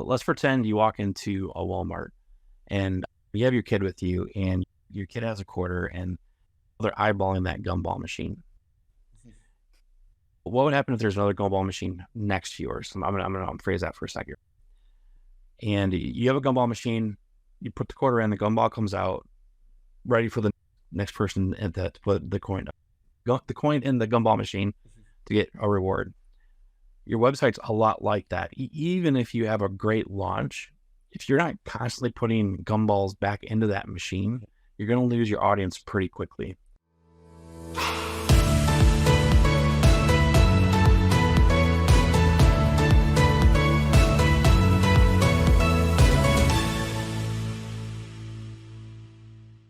let's pretend you walk into a Walmart and you have your kid with you and your kid has a quarter and they're eyeballing that gumball machine. What would happen if there's another gumball machine next to yours? I'm gonna phrase that for a second. And you have a gumball machine, you put the quarter in, the gumball comes out, ready for the next person to put the coin in the gumball machine to get a reward. Your website's a lot like that. Even if you have a great launch, if you're not constantly putting gumballs back into that machine, you're going to lose your audience pretty quickly.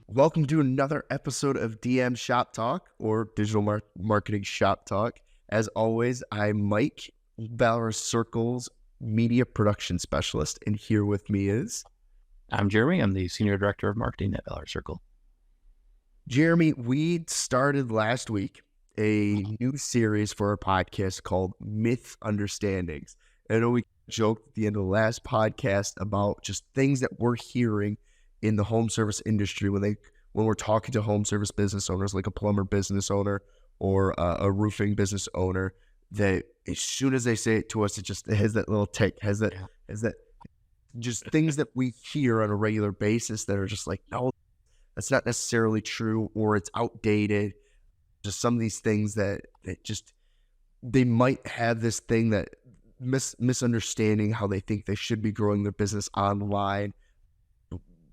Welcome to another episode of DM Shop Talk, or Digital Marketing Shop Talk. As always, I'm Mike, Valorous Circle's Media Production Specialist, and here with me is... I'm Jeremy. I'm the Senior Director of Marketing at Valorous Circle. Jeremy, we started last week a new series for our podcast called Mythunderstandings. I know we joked at the end of the last podcast about just things that we're hearing in the home service industry when we're talking to home service business owners, like a plumber business owner or a roofing business owner, that as soon as they say it to us, it has that little tick, has that just things that we hear on a regular basis that are just like, no, that's not necessarily true, or it's outdated. Just some of these things that just, they might have this thing that misunderstanding how they think they should be growing their business online.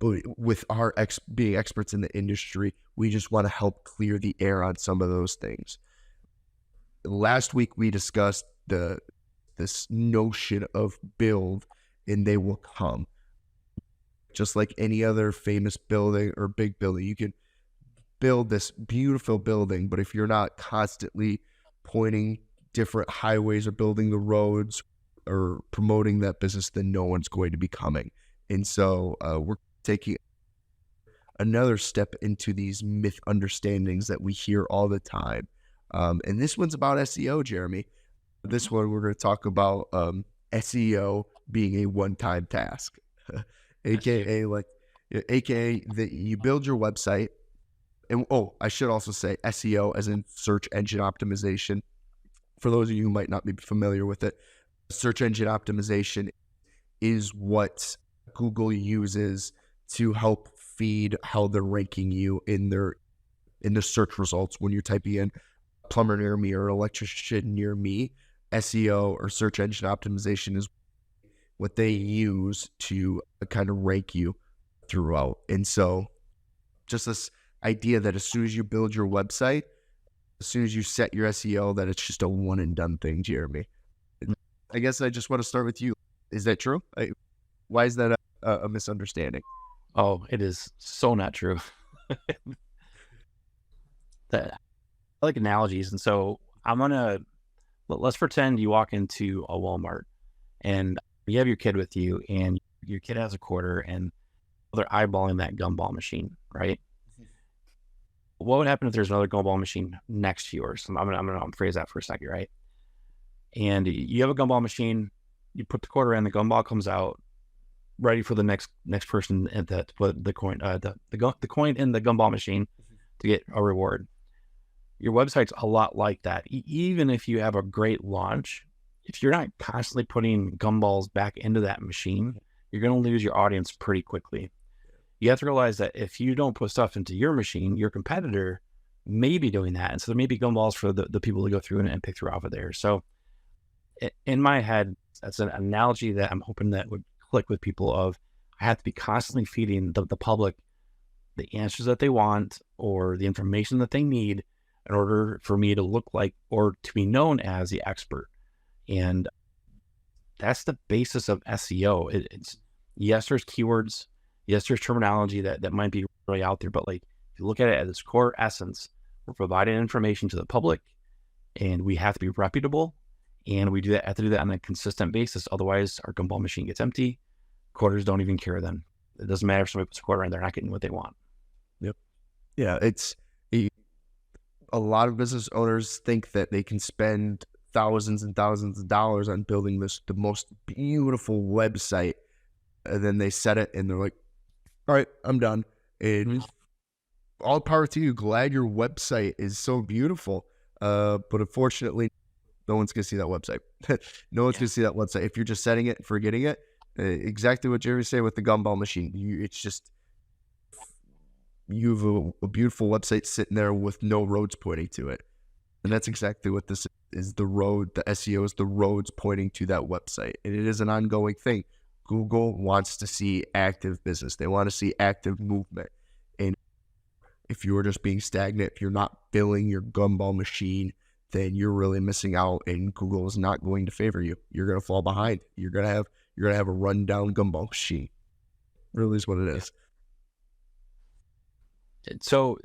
With our being experts in the industry, we just want to help clear the air on some of those things. Last week, we discussed this notion of build and they will come. Just like any other famous building or big building, you can build this beautiful building, but if you're not constantly pointing different highways or building the roads or promoting that business, then no one's going to be coming. And so we're taking another step into these myth understandings that we hear all the time. And this one's about SEO, Jeremy. This one, we're going to talk about SEO being a one-time task, aka that you build your website. And I should also say SEO as in search engine optimization. For those of you who might not be familiar with it, search engine optimization is what Google uses to help feed how they're ranking you in the search results. When you're typing in plumber near me or electrician near me, SEO or search engine optimization is what they use to kind of rank you throughout. And so just this idea that as soon as you build your website, as soon as you set your SEO, that it's just a one and done thing, Jeremy. I guess I just want to start with you. Is that true? Why is that a misunderstanding? Oh, it is so not true. I like analogies. And so let's pretend you walk into a Walmart and you have your kid with you and your kid has a quarter and they're eyeballing that gumball machine, right? What would happen if there's another gumball machine next to yours? I'm gonna phrase that for a second, right? And you have a gumball machine, you put the quarter in, the gumball comes out, ready for the next person to put the coin in the gumball machine to get a reward. Your website's a lot like that. Even if you have a great launch, if you're not constantly putting gumballs back into that machine, you're going to lose your audience pretty quickly. You have to realize that if you don't put stuff into your machine, your competitor may be doing that. And so there may be gumballs for the people to go through and pick through off of there. So in my head, that's an analogy that I'm hoping that would click with people of, I have to be constantly feeding the public the answers that they want or the information that they need in order for me to look like or to be known as the expert. And that's the basis of SEO. It's yes, there's keywords, yes, there's terminology that might be really out there, but like if you look at it at its core essence, we're providing information to the public and we have to be reputable. And we have to do that on a consistent basis. Otherwise, our gumball machine gets empty. Quarters don't even care then. It doesn't matter if somebody puts a quarter in, they're not getting what they want. Yep. Yeah, a lot of business owners think that they can spend thousands and thousands of dollars on building the most beautiful website, and then they set it and they're like, all right, I'm done. And all power to you. Glad your website is so beautiful. But unfortunately, no one's going to see that website. No one's going to see that website. If you're just setting it and forgetting it, exactly what Jeremy said with the gumball machine. It's just, you have a beautiful website sitting there with no roads pointing to it. And that's exactly what this is. The road, the SEO is the roads pointing to that website. And it is an ongoing thing. Google wants to see active business. They want to see active movement. And if you're just being stagnant, if you're not filling your gumball machine, then you're really missing out, and Google is not going to favor you. You're going to fall behind. You're going to have a rundown gumball machine. Really is what it is. So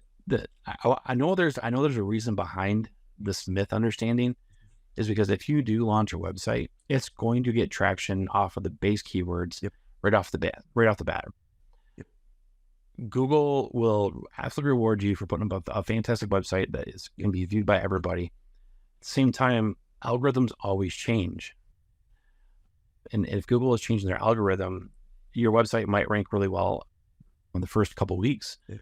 I know there's a reason behind this myth understanding, is because if you do launch a website, it's going to get traction off of the base keywords right off the bat. Yep. Google will absolutely reward you for putting up a fantastic website that is going to be viewed by everybody. At the same time, algorithms always change. And if Google is changing their algorithm, your website might rank really well in the first couple of weeks. Yeah.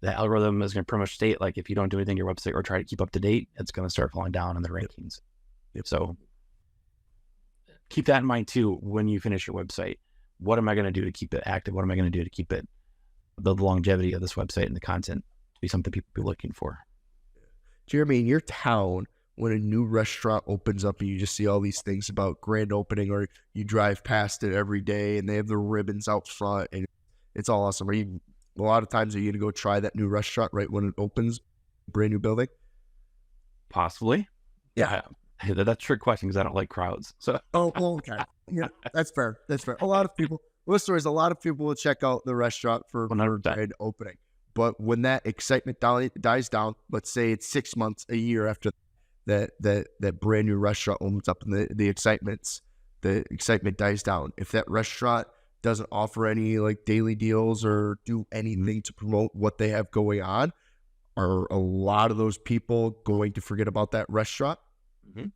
The algorithm is going to pretty much state, like, if you don't do anything to your website or try to keep up to date, it's going to start falling down in the rankings. Yep. So keep that in mind too when you finish your website. What am I going to do to keep it active? What am I going to do to keep it, the longevity of this website and the content to be something people be looking for? Jeremy, in your town, when a new restaurant opens up and you just see all these things about grand opening, or you drive past it every day and they have the ribbons out front and it's all awesome. A lot of times, are you going to go try that new restaurant right when it opens, brand new building? Possibly. Yeah. That's a trick question because I don't like crowds. So. Oh, well, okay. Yeah, that's fair. That's fair. A lot of people will check out the restaurant for grand opening. But when that excitement dies down, let's say it's 6 months, a year after that brand new restaurant opens up, and the excitement dies down. If that restaurant doesn't offer any like daily deals or do anything to promote what they have going on, are a lot of those people going to forget about that restaurant? Mm-hmm.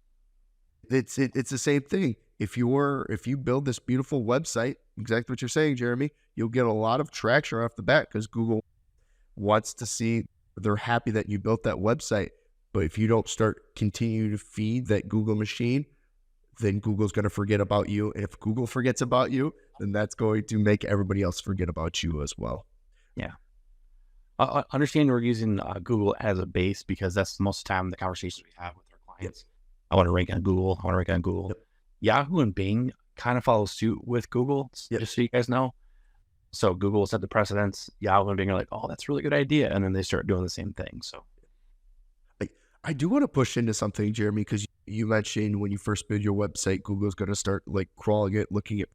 It's the same thing. If you build this beautiful website, exactly what you're saying, Jeremy, you'll get a lot of traction off the bat because Google wants to see, they're happy that you built that website. But if you don't continue to feed that Google machine, then Google's going to forget about you. And if Google forgets about you, then that's going to make everybody else forget about you as well. Yeah. Understand we're using Google as a base because that's most of the time the conversations we have with our clients. Yep. I want to rank on Google. Yep. Yahoo and Bing kind of follow suit with Google, just so you guys know. So Google will set the precedence. Yahoo and Bing are like, oh, that's a really good idea. And then they start doing the same thing. So I do want to push into something, Jeremy, because you mentioned when you first build your website, Google's going to start like crawling it, looking at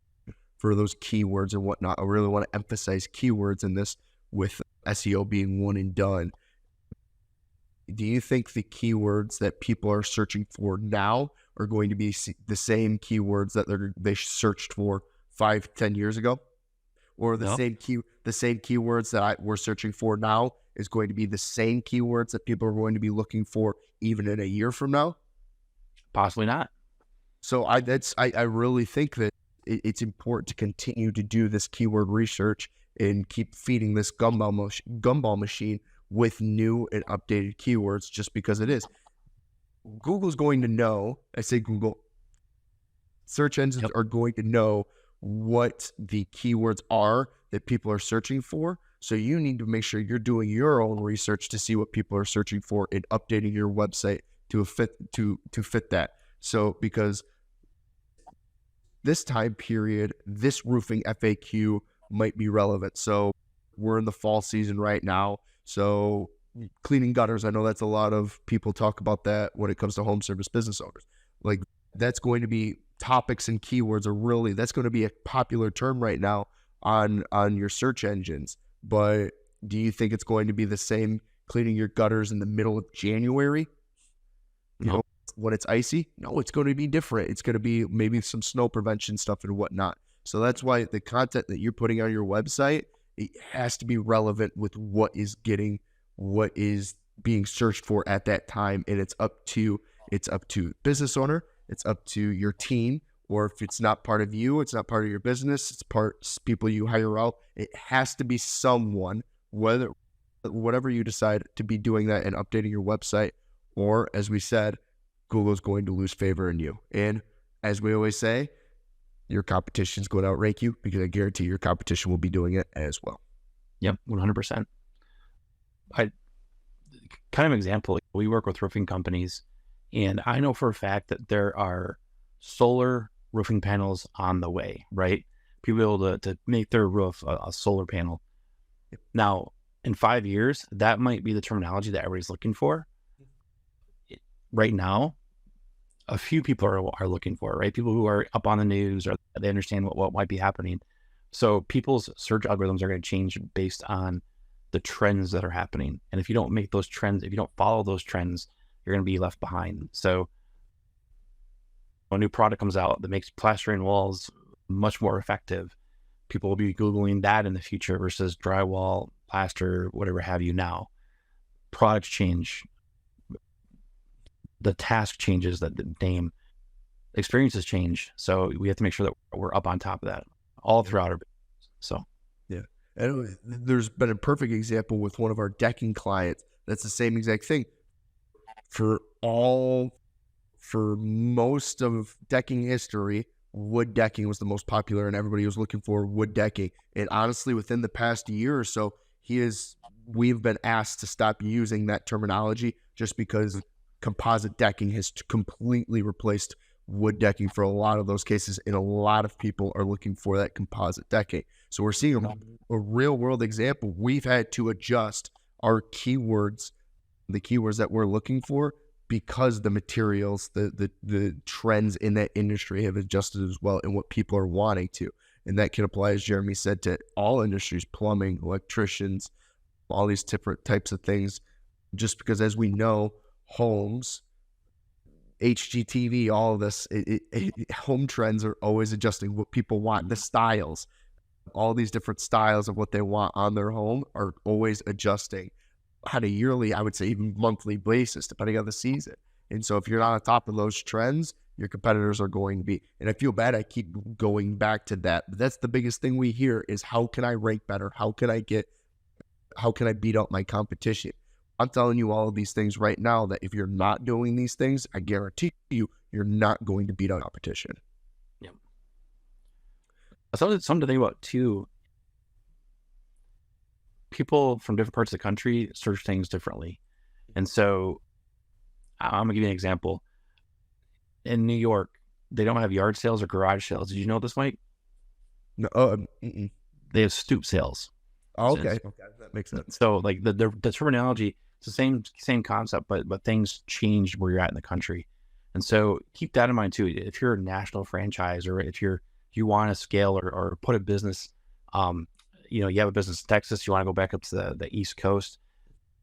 for those keywords and whatnot. I really want to emphasize keywords in this, with SEO being one and done. Do you think the keywords that people are searching for now are going to be the same keywords that they searched for 5-10 years ago? Or the same keywords that we're searching for now is going to be the same keywords that people are going to be looking for even in a year from now? Possibly not. So I really think that it's important to continue to do this keyword research and keep feeding this gumball machine with new and updated keywords, just because it is. Google's going to know, I say Google, search engines are going to know what the keywords are that people are searching for. So you need to make sure you're doing your own research to see what people are searching for and updating your website to fit that. So because this time period, this roofing FAQ might be relevant. So we're in the fall season right now. So cleaning gutters, I know that's a lot of people talk about that when it comes to home service business owners. Like, that's going to be topics and keywords that's going to be a popular term right now on your search engines. But do you think it's going to be the same cleaning your gutters in the middle of January? You know, when it's icy? No, it's going to be different. It's going to be maybe some snow prevention stuff and whatnot. So that's why the content that you're putting on your website, it has to be relevant with what is being searched for at that time. And it's up to It's up to business owner. It's up to your team. Or if it's not part of you, it's not part of your business, it's people you hire out. It has to be someone, whatever you decide to be doing that and updating your website. Or as we said, Google's going to lose favor in you. And as we always say, your competition's going to outrank you, because I guarantee your competition will be doing it as well. Yep, 100%. Kind of example, we work with roofing companies, and I know for a fact that there are solar roofing panels on the way, right? People able to make their roof a solar panel. Now, in 5 years, that might be the terminology that everybody's looking for. Right now, a few people are looking for it, right? People who are up on the news, or they understand what might be happening. So people's search algorithms are going to change based on the trends that are happening. And if you don't make those trends, if you don't follow those trends, you're going to be left behind. So a new product comes out that makes plastering walls much more effective, people will be Googling that in the future versus drywall, plaster, whatever have you now. Products change. The task changes, that the name, experiences change. So we have to make sure that we're up on top of that all throughout our business. So, yeah. And there's been a perfect example with one of our decking clients. That's the same exact thing. For most of decking history, wood decking was the most popular, and everybody was looking for wood decking. And honestly, within the past year or so, we've been asked to stop using that terminology, just because composite decking has completely replaced wood decking for a lot of those cases, and a lot of people are looking for that composite decking. So we're seeing a real world example. We've had to adjust our keywords, the keywords that we're looking for, because the materials, the trends in that industry have adjusted as well, and what people are wanting to. And that can apply, as Jeremy said, to all industries: plumbing, electricians, all these different types of things. Just because, as we know, homes, HGTV, all of this, home trends are always adjusting what people want. The styles, all these different styles of what they want on their home are always adjusting on a yearly, I would say even monthly basis, depending on the season. And so if you're not on top of those trends, your competitors are going to be. And I feel bad I keep going back to that, but that's the biggest thing we hear is, how can I rank better? How can I beat out my competition? I'm telling you all of these things right now, that if you're not doing these things, I guarantee you, you're not going to beat out competition. Yeah. Something to think about too. People from different parts of the country search things differently. And so I'm gonna give you an example. In New York, they don't have yard sales or garage sales. Did you know this, Mike? No. They have stoop sales. Oh, okay. That makes sense. So like the terminology, it's the same concept, but things change where you're at in the country. And so keep that in mind too. If you're a national franchise, or if you want to scale or put a business, you have a business in Texas, you want to go back up to the East Coast,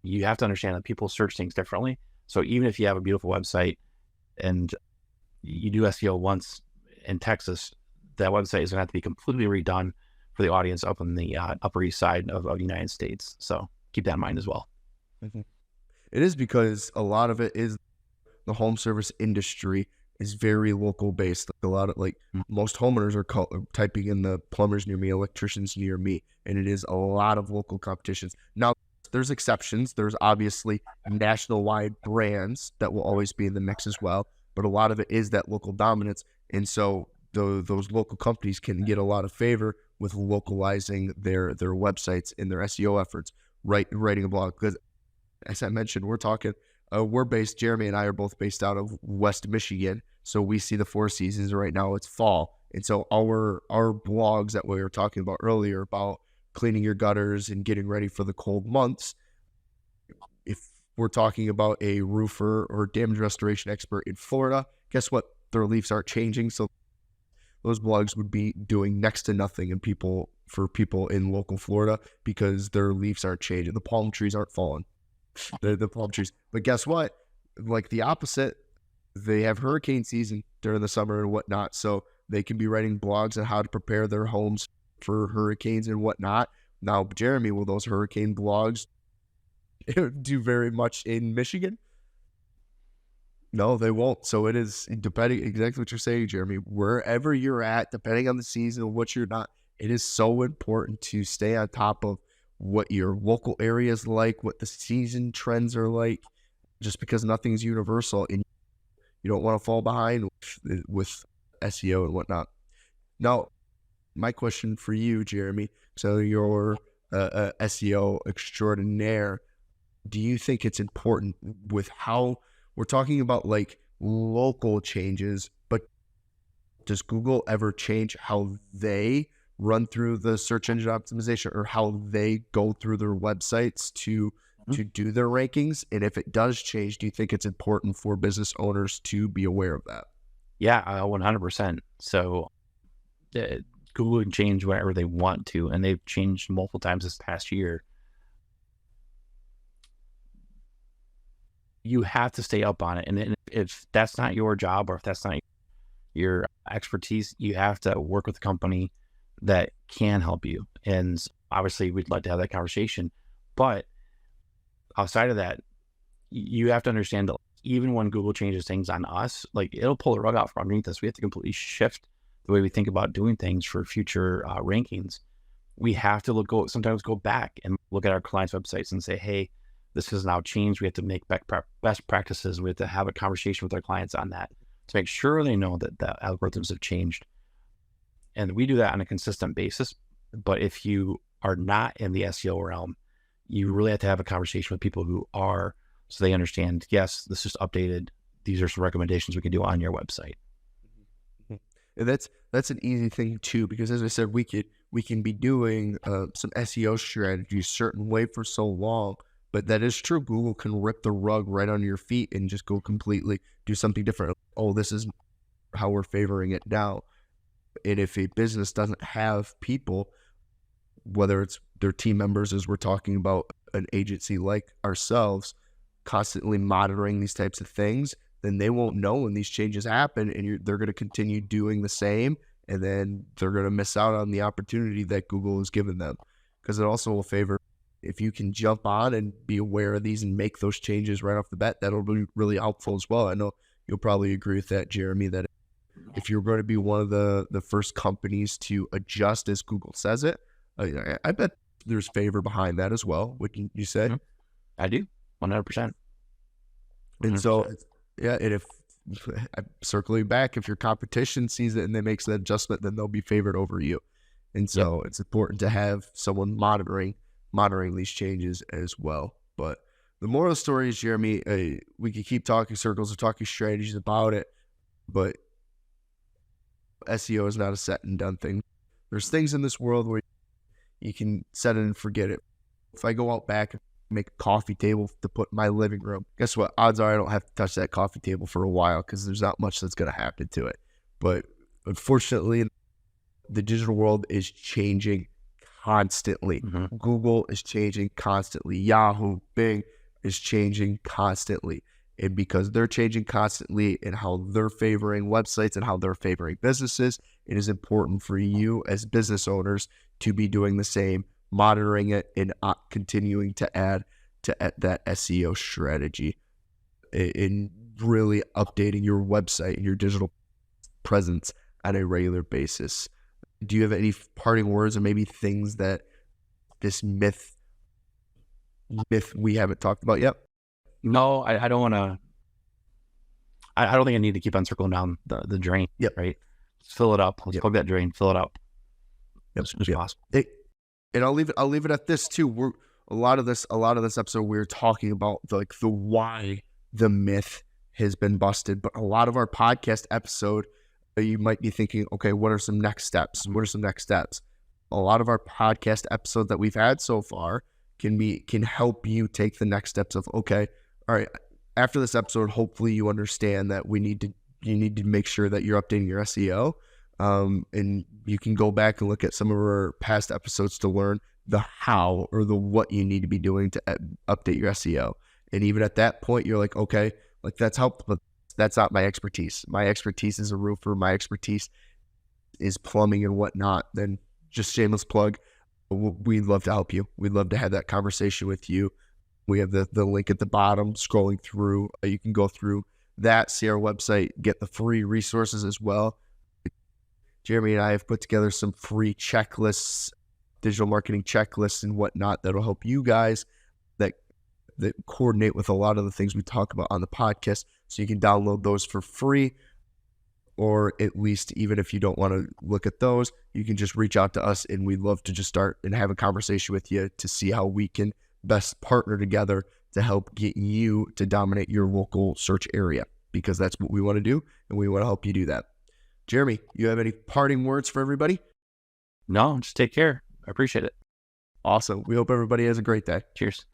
you have to understand that people search things differently. So even if you have a beautiful website and you do SEO once in Texas, that website is going to have to be completely redone for the audience up on the Upper East Side of the United States. So keep that in mind as well. Mm-hmm. It is, because a lot of it is the home service industry is very local based. A lot of most homeowners are typing in the plumbers near me, electricians near me, and it is a lot of local competitions. Now, there's exceptions. There's obviously national wide brands that will always be in the mix as well, but a lot of it is that local dominance. And so those local companies can get a lot of favor with localizing their websites and their SEO efforts, writing a blog. Because as I mentioned, Jeremy and I are both based out of West Michigan. So we see the 4 seasons. Right now it's fall. And so our blogs that we were talking about earlier about cleaning your gutters and getting ready for the cold months, if we're talking about a roofer or damage restoration expert in Florida, guess what? Their leaves aren't changing. So those blogs would be doing next to nothing for people in local Florida, because their leaves aren't changing. The palm trees aren't falling. The palm trees. But guess what? Like the opposite, they have hurricane season during the summer and whatnot. So they can be writing blogs on how to prepare their homes for hurricanes and whatnot. Now, Jeremy, will those hurricane blogs do very much in Michigan? No, they won't. So it is depending exactly what you're saying, Jeremy. Wherever you're at, depending on the season, what you're not, it is so important to stay on top of what your local area is like, what the season trends are like, just because nothing's universal and you don't want to fall behind with SEO and whatnot. Now, my question for you, Jeremy. So you're a SEO extraordinaire. Do you think it's important with how we're talking about like local changes, but does Google ever change how they run through the search engine optimization or how they go through their websites to do their rankings? And if it does change, do you think it's important for business owners to be aware of that? Yeah, 100%. So Google can change whatever they want to, and they've changed multiple times this past year. You have to stay up on it. And if that's not your job, or if that's not your expertise, you have to work with a company that can help you. And obviously, we'd like to have that conversation. But outside of that, you have to understand that even when Google changes things on us, like it'll pull the rug out from underneath us. We have to completely shift the way we think about doing things for future rankings. We have to sometimes go back and look at our clients' websites and say, hey, this has now changed. We have to make best practices. We have to have a conversation with our clients on that to make sure they know that the algorithms have changed. And we do that on a consistent basis. But if you are not in the SEO realm, you really have to have a conversation with people who are, so they understand, yes, this is updated. These are some recommendations we can do on your website. And that's an easy thing too, because as I said, we can be doing some SEO strategies certain way for so long. But that is true. Google can rip the rug right under your feet and just go completely do something different. Oh, this is how we're favoring it now. And if a business doesn't have people, whether it's their team members, as we're talking about an agency like ourselves, constantly monitoring these types of things, then they won't know when these changes happen, and they're going to continue doing the same, and then they're going to miss out on the opportunity that Google has given them. Because it also will favor, if you can jump on and be aware of these and make those changes right off the bat, that'll be really helpful as well. I know you'll probably agree with that, Jeremy, that if you're going to be one of the first companies to adjust as Google says it, I bet there's favor behind that as well. What you say? Mm-hmm. I do, 100%. And so, yeah, and if circling back, if your competition sees it and they makes that adjustment, then they'll be favored over you. And so it's important to have someone monitoring these changes as well. But the moral of the story is, Jeremy, we could keep talking circles or talking strategies about it, but SEO is not a set and done thing. There's things in this world where you can set it and forget it. If I go out back and make a coffee table to put in my living room, guess what? Odds are I don't have to touch that coffee table for a while because there's not much that's going to happen to it. But unfortunately, the digital world is changing constantly. Mm-hmm. Google is changing constantly. Yahoo, Bing is changing constantly. And because they're changing constantly in how they're favoring websites and how they're favoring businesses, it is important for you as business owners to be doing the same, monitoring it, and continuing to add to that SEO strategy in really updating your website and your digital presence on a regular basis. Do you have any parting words or maybe things that this myth we haven't talked about yet? No, I don't want to. I don't think I need to keep on circling down the drain. Yep. Right. Let's fill it up. Let's plug that drain. Fill it up. Yep. As soon as possible. And I'll leave it at this too. A lot of this episode we're talking about the why the myth has been busted, but a lot of our podcast episode, you might be thinking, okay, what are some next steps? What are some next steps? A lot of our podcast episodes that we've had so far can help you take the next steps of, okay, all right, after this episode, hopefully you understand that you need to make sure that you're updating your SEO. And you can go back and look at some of our past episodes to learn the how or the what you need to be doing to update your SEO. And even at that point, you're like, okay, like that's helpful, but that's not my expertise. My expertise is a roofer. My expertise is plumbing and whatnot. Then just shameless plug. We'd love to help you. We'd love to have that conversation with you. We have the link at the bottom scrolling through. You can go through that, see our website, get the free resources as well. Jeremy and I have put together some free checklists, digital marketing checklists and whatnot that'll help you guys that coordinate with a lot of the things we talk about on the podcast. So you can download those for free, or at least even if you don't want to look at those, you can just reach out to us and we'd love to just start and have a conversation with you to see how we can best partner together to help get you to dominate your local search area, because that's what we want to do and we want to help you do that. Jeremy, you have any parting words for everybody? No, just take care. I appreciate it. Awesome. We hope everybody has a great day. Cheers.